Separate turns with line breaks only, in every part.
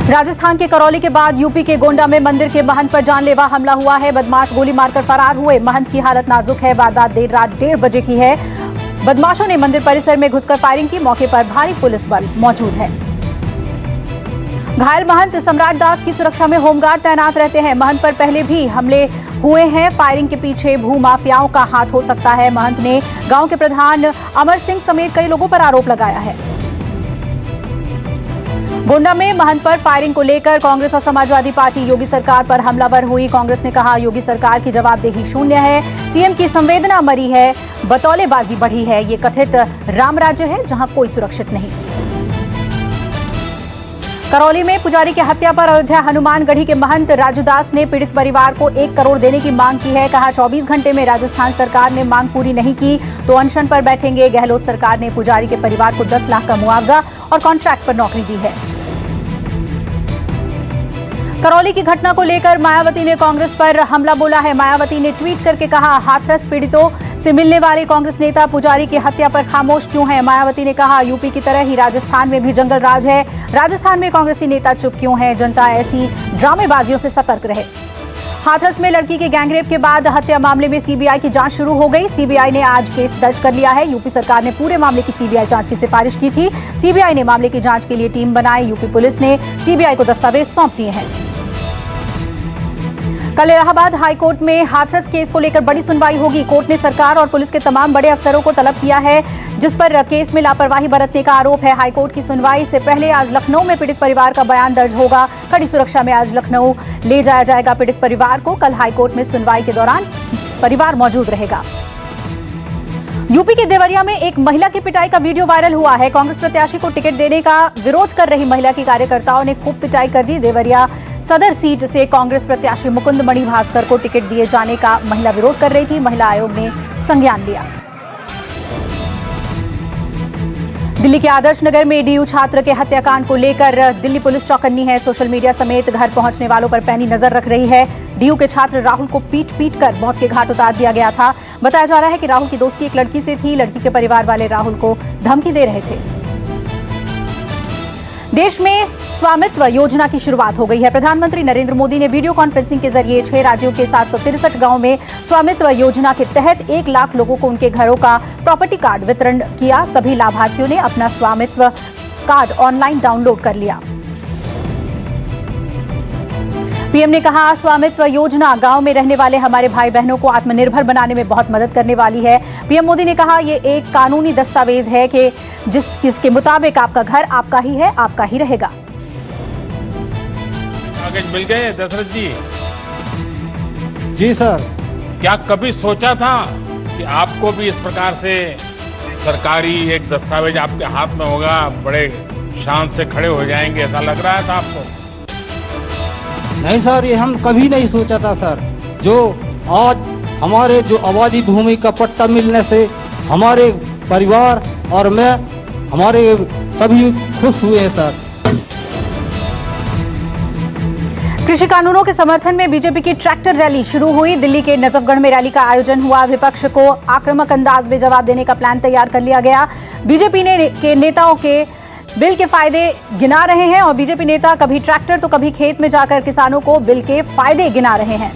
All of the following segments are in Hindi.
राजस्थान के करौली के बाद यूपी के गोंडा में मंदिर के महंत पर जानलेवा हमला हुआ है। बदमाश गोली मारकर फरार हुए। महंत की हालत नाजुक है। वारदात देर रात 1:30 बजे की है। बदमाशों ने मंदिर परिसर में घुसकर फायरिंग की। मौके पर भारी पुलिस बल मौजूद है। घायल महंत सम्राट दास की सुरक्षा में होमगार्ड तैनात रहते हैं। महंत पर पहले भी हमले हुए हैं। फायरिंग के पीछे भूमाफियाओं का हाथ हो सकता है। महंत ने गांव के प्रधान अमर सिंह समेत कई लोगों पर आरोप लगाया है। गोंडा में महंत पर फायरिंग को लेकर कांग्रेस और समाजवादी पार्टी योगी सरकार पर हमलावर हुई। कांग्रेस ने कहा योगी सरकार की जवाबदेही शून्य है। सीएम की संवेदना मरी है। बतौलेबाजी बढ़ी है। ये कथित राम राज्य है जहां कोई सुरक्षित नहीं। करौली में पुजारी की हत्या पर अयोध्या हनुमानगढ़ी के महंत राजूदास ने पीड़ित परिवार को 1 करोड़ देने की मांग की है। कहा 24 घंटे में राजस्थान सरकार ने मांग पूरी नहीं की तो अनशन पर बैठेंगे। गहलोत सरकार ने पुजारी के परिवार को 10 लाख का मुआवजा और कॉन्ट्रैक्ट पर नौकरी दी है। करौली की घटना को लेकर मायावती ने कांग्रेस पर हमला बोला है। मायावती ने ट्वीट करके कहा हाथरस पीड़ितों से मिलने वाले कांग्रेस नेता पुजारी की हत्या पर खामोश क्यों हैं। मायावती ने कहा यूपी की तरह ही राजस्थान में भी जंगल राज है। राजस्थान में कांग्रेसी नेता चुप क्यों हैं। जनता ऐसी ड्रामेबाजियों से सतर्क रहे। हाथरस में लड़की के गैंगरेप के बाद हत्या मामले में सीबीआई की जांच शुरू हो गई। सीबीआई ने आज केस दर्ज कर लिया है। यूपी सरकार ने पूरे मामले की सीबीआई जांच की सिफारिश की थी। सीबीआई ने मामले की जांच के लिए टीम बनाई। यूपी पुलिस ने सीबीआई को दस्तावेज सौंप दिए हैं। कल इलाहाबाद हाईकोर्ट में हाथरस केस को लेकर बड़ी सुनवाई होगी। कोर्ट ने सरकार और पुलिस के तमाम बड़े अफसरों को तलब किया है जिस पर केस में लापरवाही बरतने का आरोप है। हाईकोर्ट की सुनवाई से पहले आज लखनऊ में पीड़ित परिवार का बयान दर्ज होगा। कड़ी सुरक्षा में आज लखनऊ ले जाया जाएगा पीड़ित परिवार को। कल हाईकोर्ट में सुनवाई के दौरान परिवार मौजूद रहेगा। यूपी के देवरिया में एक महिला की पिटाई का वीडियो वायरल हुआ है। कांग्रेस प्रत्याशी को टिकट देने का विरोध कर रही महिला की कार्यकर्ताओं ने खूब पिटाई कर दी। देवरिया सदर सीट से कांग्रेस प्रत्याशी मुकुंद मणि भास्कर को टिकट दिए जाने का महिला विरोध कर रही थी। महिला आयोग ने संज्ञान लिया। दिल्ली के आदर्श नगर में डीयू छात्र के हत्याकांड को लेकर दिल्ली पुलिस चौकन्नी है। सोशल मीडिया समेत घर पहुंचने वालों पर पैनी नजर रख रही है। डीयू के छात्र राहुल को पीट कर मौत के घाट उतार दिया गया था। बताया जा रहा है कि राहुल की दोस्ती एक लड़की से थी। लड़की के परिवार वाले राहुल को धमकी दे रहे थे। देश में स्वामित्व योजना की शुरुआत हो गई है। प्रधानमंत्री नरेंद्र मोदी ने वीडियो कॉन्फ्रेंसिंग के जरिए 6 राज्यों के 763 गांवों में स्वामित्व योजना के तहत 1 लाख लोगों को उनके घरों का प्रॉपर्टी कार्ड वितरण किया। सभी लाभार्थियों ने अपना स्वामित्व कार्ड ऑनलाइन डाउनलोड कर लिया। पीएम ने कहा स्वामित्व योजना गांव में रहने वाले हमारे भाई बहनों को आत्मनिर्भर बनाने में बहुत मदद करने वाली है। पीएम मोदी ने कहा ये एक कानूनी दस्तावेज है कि जिसके मुताबिक आपका घर आपका ही है, आपका ही रहेगा।
कागज मिल गए दशरथ जी?
जी सर।
क्या कभी सोचा था कि आपको भी इस प्रकार से सरकारी एक दस्तावेज आपके हाथ में होगा, बड़े शान से खड़े हो जाएंगे, ऐसा लग रहा था आपको?
नहीं सर, ये हम कभी नहीं सोचा था सर। जो आज हमारे जो आबादी भूमि का पट्टा मिलने से हमारे परिवार और मैं हमारे सभी खुश हुए हैं सर।
कृषि कानूनों के समर्थन में बीजेपी की ट्रैक्टर रैली शुरू हुई। दिल्ली के नजफगढ़ में रैली का आयोजन हुआ। विपक्ष को आक्रामक अंदाज में जवाब देने का प्लान तैयार कर लिया गया। बीजेपी के नेताओं के बिल के फायदे गिना रहे हैं और बीजेपी नेता कभी ट्रैक्टर तो कभी खेत में जाकर किसानों को बिल के फायदे गिना रहे हैं।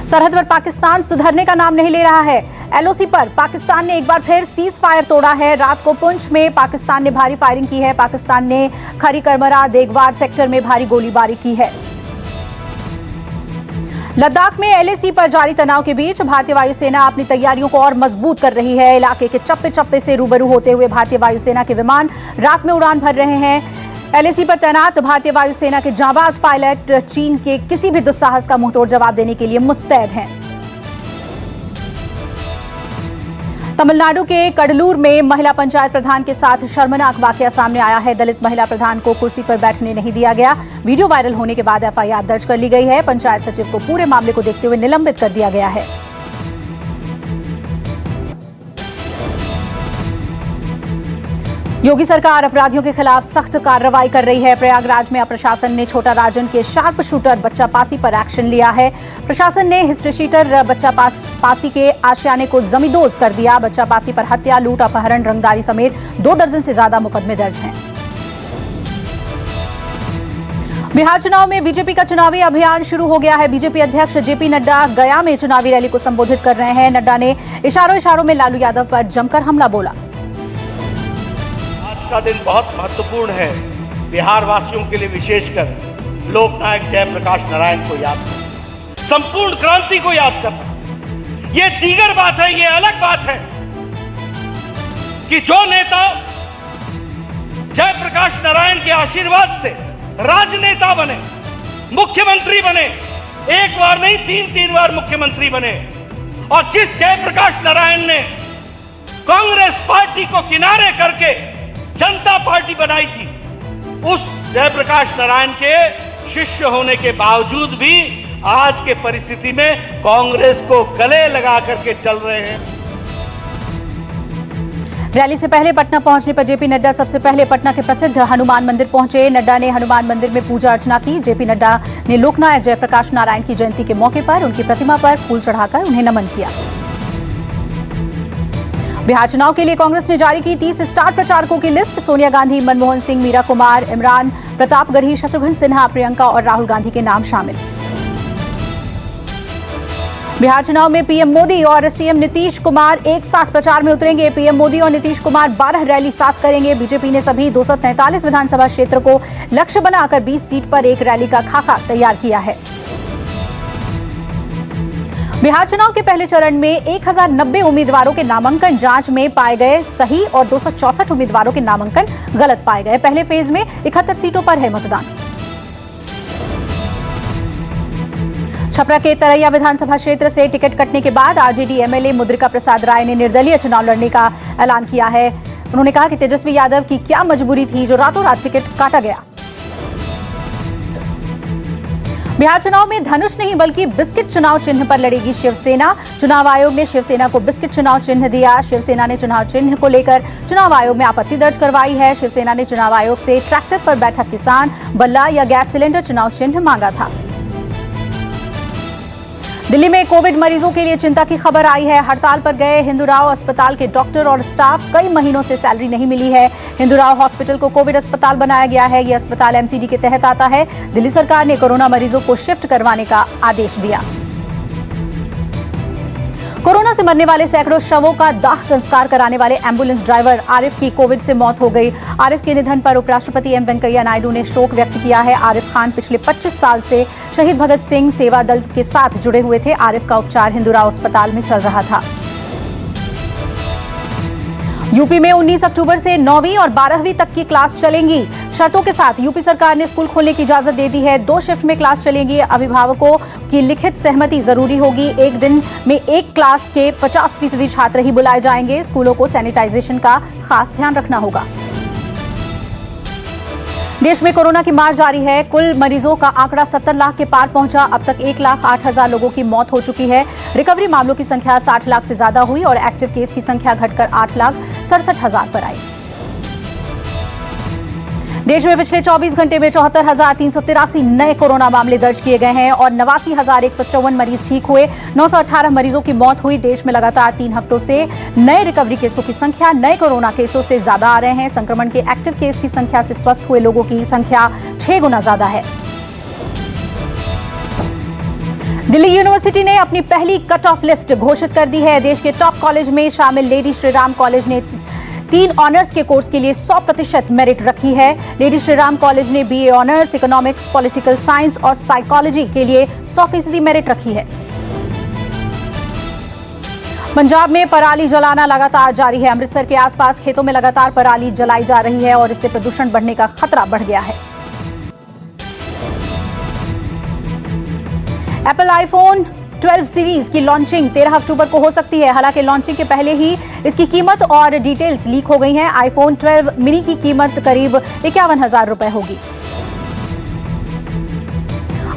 सरहद पर पाकिस्तान सुधरने का नाम नहीं ले रहा है। एलओसी पर पाकिस्तान ने एक बार फिर सीज फायर तोड़ा है। रात को पुंछ में पाकिस्तान ने भारी फायरिंग की है। पाकिस्तान ने खरी करमरा देगवार सेक्टर में भारी गोलीबारी की है। लद्दाख में एलएसी पर जारी तनाव के बीच भारतीय वायुसेना अपनी तैयारियों को और मजबूत कर रही है। इलाके के चप्पे चप्पे से रूबरू होते हुए भारतीय वायुसेना के विमान रात में उड़ान भर रहे हैं। एलएसी पर तैनात भारतीय वायुसेना के जांबाज पायलट चीन के किसी भी दुस्साहस का मुंहतोड़ जवाब देने के लिए मुस्तैद हैं। तमिलनाडु के कडलूर में महिला पंचायत प्रधान के साथ शर्मनाक वाकया सामने आया है। दलित महिला प्रधान को कुर्सी पर बैठने नहीं दिया गया। वीडियो वायरल होने के बाद एफआईआर दर्ज कर ली गई है। पंचायत सचिव को पूरे मामले को देखते हुए निलंबित कर दिया गया है। योगी सरकार अपराधियों के खिलाफ सख्त कार्रवाई कर रही है। प्रयागराज में प्रशासन ने छोटा राजन के शार्प शूटर बच्चा पासी पर एक्शन लिया है। प्रशासन ने हिस्ट्री शीटर बच्चा पासी के आशियाने को जमींदोज कर दिया। बच्चा पासी पर हत्या, लूट, अपहरण, रंगदारी समेत 2 दर्जन से ज्यादा मुकदमे दर्ज हैं। बिहार चुनाव में बीजेपी का चुनावी अभियान शुरू हो गया है। बीजेपी अध्यक्ष जेपी नड्डा गया में चुनावी रैली को संबोधित कर रहे हैं। नड्डा ने इशारों में लालू यादव पर जमकर हमला बोला।
आज का दिन बहुत महत्वपूर्ण है। बिहार वासियों के लिए विशेषकर लोकनायक जयप्रकाश नारायण को याद करना, संपूर्ण क्रांति को याद करना। ये दीगर बात है, ये अलग बात है कि जो नेता जयप्रकाश नारायण के आशीर्वाद से राजनेता बने, मुख्यमंत्री बने, एक बार नहीं 3 बार मुख्यमंत्री बने, और जिस जयप्रकाश नारायण ने कांग्रेस पार्टी को किनारे करके जनता पार्टी बनाई थी, उस जयप्रकाश नारायण के शिष्य होने के बावजूद भी आज के परिस्थिति में कांग्रेस को गले लगा करके चल रहे हैं।
रैली से पहले पटना पहुंचने पर जेपी नड्डा सबसे पहले पटना के प्रसिद्ध हनुमान मंदिर पहुंचे। नड्डा ने हनुमान मंदिर में पूजा अर्चना की। जेपी नड्डा ने लोकनायक जयप्रकाश नारायण की जयंती के मौके पर उनकी प्रतिमा पर फूल चढ़ाकर उन्हें नमन किया। बिहार चुनाव के लिए कांग्रेस ने जारी की 30 स्टार प्रचारकों की लिस्ट। सोनिया गांधी, मनमोहन सिंह, मीरा कुमार, इमरान, प्रतापगढ़ी, शत्रुघ्न सिन्हा, प्रियंका और राहुल गांधी के नाम शामिल। बिहार चुनाव में पीएम मोदी और सीएम नीतीश कुमार एक साथ प्रचार में उतरेंगे। पीएम मोदी और नीतीश कुमार 12 रैली साथ करेंगे। बीजेपी ने सभी 243 विधानसभा क्षेत्र को लक्ष्य बनाकर 20 सीट पर एक रैली का खाका तैयार किया है। बिहार चुनाव के पहले चरण में 1090 उम्मीदवारों के नामांकन जांच में पाए गए सही और 264 उम्मीदवारों के नामांकन गलत पाए गए। पहले फेज में 71 सीटों पर है मतदान। छपरा के तरैया विधानसभा क्षेत्र से टिकट कटने के बाद आरजेडी एमएलए मुद्रिका प्रसाद राय ने निर्दलीय चुनाव लड़ने का ऐलान किया है। उन्होंने कहा कि तेजस्वी यादव की क्या मजबूरी थी जो रातों रात टिकट काटा गया। बिहार चुनाव में धनुष नहीं बल्कि बिस्किट चुनाव चिन्ह पर लड़ेगी शिवसेना। चुनाव आयोग ने शिवसेना को बिस्किट चुनाव चिन्ह दिया। शिवसेना ने चुनाव चिन्ह को लेकर चुनाव आयोग में आपत्ति दर्ज करवाई है। शिवसेना ने चुनाव आयोग से ट्रैक्टर पर बैठा किसान, बल्ला या गैस सिलेंडर चुनाव चिन्ह मांगा था। दिल्ली में कोविड मरीजों के लिए चिंता की खबर आई है। हड़ताल पर गए हिंदूराव अस्पताल के डॉक्टर और स्टाफ, कई महीनों से सैलरी नहीं मिली है। हिंदूराव हॉस्पिटल को कोविड अस्पताल बनाया गया है। यह अस्पताल एमसीडी के तहत आता है। दिल्ली सरकार ने कोरोना मरीजों को शिफ्ट करवाने का आदेश दिया। कोरोना से मरने वाले सैकड़ों शवों का दाह संस्कार कराने वाले एम्बुलेंस ड्राइवर आरिफ की कोविड से मौत हो गई। आरिफ के निधन पर उपराष्ट्रपति एम वेंकैया नायडू ने शोक व्यक्त किया है। आरिफ खान पिछले 25 साल से शहीद भगत सिंह सेवा दल के साथ जुड़े हुए थे। आरिफ का उपचार हिंदूराव अस्पताल में चल रहा था। यूपी में 19 अक्टूबर से 9वीं और 12वीं तक की क्लास चलेंगी। शर्तों के साथ यूपी सरकार ने स्कूल खोलने की इजाजत दे दी है। 2 शिफ्ट में क्लास चलेंगी। अभिभावकों की लिखित सहमति जरूरी होगी। एक दिन में एक क्लास के 50% छात्र ही बुलाए जाएंगे। स्कूलों को सैनिटाइजेशन का खास ध्यान रखना होगा। देश में कोरोना की मार जारी है। कुल मरीजों का आंकड़ा 70 लाख के पार पहुंचा। अब तक 1,08,000 लोगों की मौत हो चुकी है। रिकवरी मामलों की संख्या 60 लाख से ज्यादा हुई और एक्टिव केस की संख्या घटकर 8,67,000 पर आई। देश में पिछले 24 घंटे में 74,383 नए कोरोना मामले दर्ज किए गए हैं और 89,154 मरीज ठीक हुए। 918 मरीजों की मौत हुई। देश में लगातार 3 हफ्तों से नए रिकवरी केसों की संख्या नए कोरोना केसों से ज्यादा आ रहे हैं। संक्रमण के एक्टिव केस की संख्या से स्वस्थ हुए लोगों की संख्या 6 गुना ज्यादा है। दिल्ली यूनिवर्सिटी ने अपनी पहली कट ऑफ लिस्ट घोषित कर दी है। देश के टॉप कॉलेज में शामिल लेडी श्रीराम कॉलेज ने 3 ऑनर्स के कोर्स के लिए 100% मेरिट रखी है। लेडी श्रीराम कॉलेज ने BA honours, economics, political science और साइकोलॉजी के लिए 100% मेरिट रखी है। पंजाब में पराली जलाना लगातार जारी है। अमृतसर के आसपास खेतों में लगातार पराली जलाई जा रही है और इससे प्रदूषण बढ़ने का खतरा बढ़ गया है। एप्पल आईफोन 12 सीरीज की लॉन्चिंग 13 अक्टूबर को हो सकती है। हालांकि लॉन्चिंग के पहले ही इसकी कीमत और डिटेल्स लीक हो गई हैं। आईफोन 12 मिनी की कीमत करीब 51,000 रुपए होगी।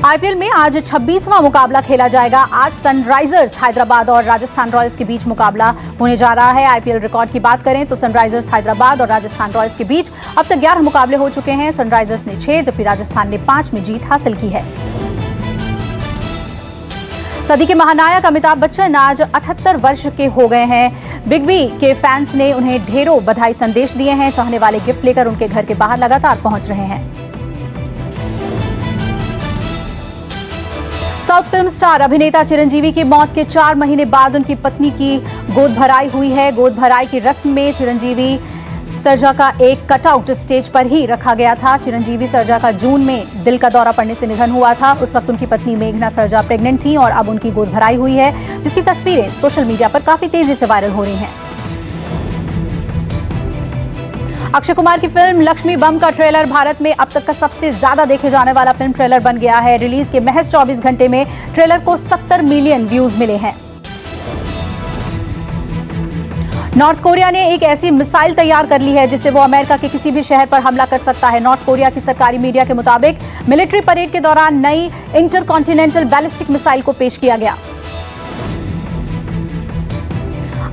आईपीएल में आज 26वां मुकाबला खेला जाएगा। आज सनराइजर्स हैदराबाद और राजस्थान रॉयल्स के बीच मुकाबला होने जा रहा है। आईपीएल रिकॉर्ड की बात करें तो सनराइजर्स हैदराबाद और राजस्थान रॉयल्स के बीच अब तक 11 मुकाबले हो चुके हैं। सनराइजर्स ने 6 जबकि राजस्थान ने 5 में जीत हासिल की है। सदी के महानायक अमिताभ बच्चन आज 78 वर्ष के हो गए हैं। बिग बी के फैंस ने उन्हें ढेरों बधाई संदेश दिए हैं। चाहने वाले गिफ्ट लेकर उनके घर के बाहर लगातार पहुंच रहे हैं। साउथ फिल्म स्टार अभिनेता चिरंजीवी की मौत के 4 महीने बाद उनकी पत्नी की गोद भराई हुई है। गोद भराई की रस्म में चिरंजीवी सरजा का एक कटआउट स्टेज पर ही रखा गया था। चिरंजीवी सरजा का जून में दिल का दौरा पड़ने से निधन हुआ था। उस वक्त उनकी पत्नी मेघना सरजा प्रेग्नेंट थी और अब उनकी गोद भराई हुई है, जिसकी तस्वीरें सोशल मीडिया पर काफी तेजी से वायरल हो रही हैं। अक्षय कुमार की फिल्म लक्ष्मी बम का ट्रेलर भारत में अब तक का सबसे ज्यादा देखे जाने वाला फिल्म ट्रेलर बन गया है। रिलीज के महज 24 घंटे में ट्रेलर को 70 मिलियन व्यूज मिले हैं। नॉर्थ कोरिया ने एक ऐसी मिसाइल तैयार कर ली है जिससे वो अमेरिका के किसी भी शहर पर हमला कर सकता है। नॉर्थ कोरिया की सरकारी मीडिया के मुताबिक मिलिट्री परेड के दौरान नई इंटरकॉन्टिनेंटल बैलिस्टिक मिसाइल को पेश किया गया।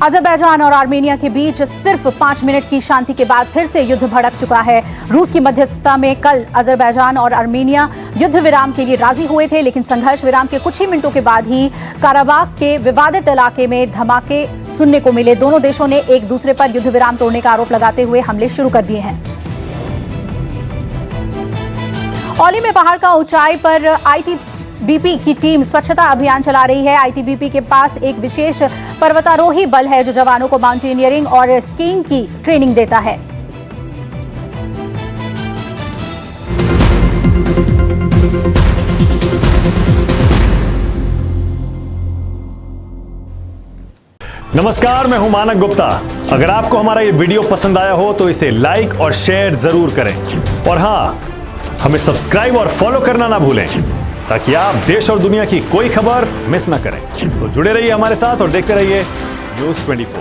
अजरबैजान और आर्मेनिया के बीच सिर्फ 5 मिनट की शांति के बाद फिर से युद्ध भड़क चुका है। रूस की मध्यस्थता में कल अजरबैजान और आर्मेनिया युद्ध विराम के लिए राजी हुए थे, लेकिन संघर्ष विराम के कुछ ही मिनटों के बाद ही काराबाग के विवादित इलाके में धमाके सुनने को मिले। दोनों देशों ने एक दूसरे पर युद्ध विराम तोड़ने का आरोप लगाते हुए हमले शुरू कर दिए हैं। औली में पहाड़ का ऊंचाई पर आईटीबीपी की टीम स्वच्छता अभियान चला रही है। आईटीबीपी के पास एक विशेष पर्वतारोही बल है जो जवानों को माउंटेनियरिंग और स्कीइंग की ट्रेनिंग देता है।
नमस्कार, मैं हूं मानक गुप्ता। अगर आपको हमारा ये वीडियो पसंद आया हो तो इसे लाइक और शेयर जरूर करें और हां, हमें सब्सक्राइब और फॉलो करना ना भूलें ताकि आप देश और दुनिया की कोई खबर मिस ना करें। तो जुड़े रहिए हमारे साथ और देखते रहिए न्यूज़ 24।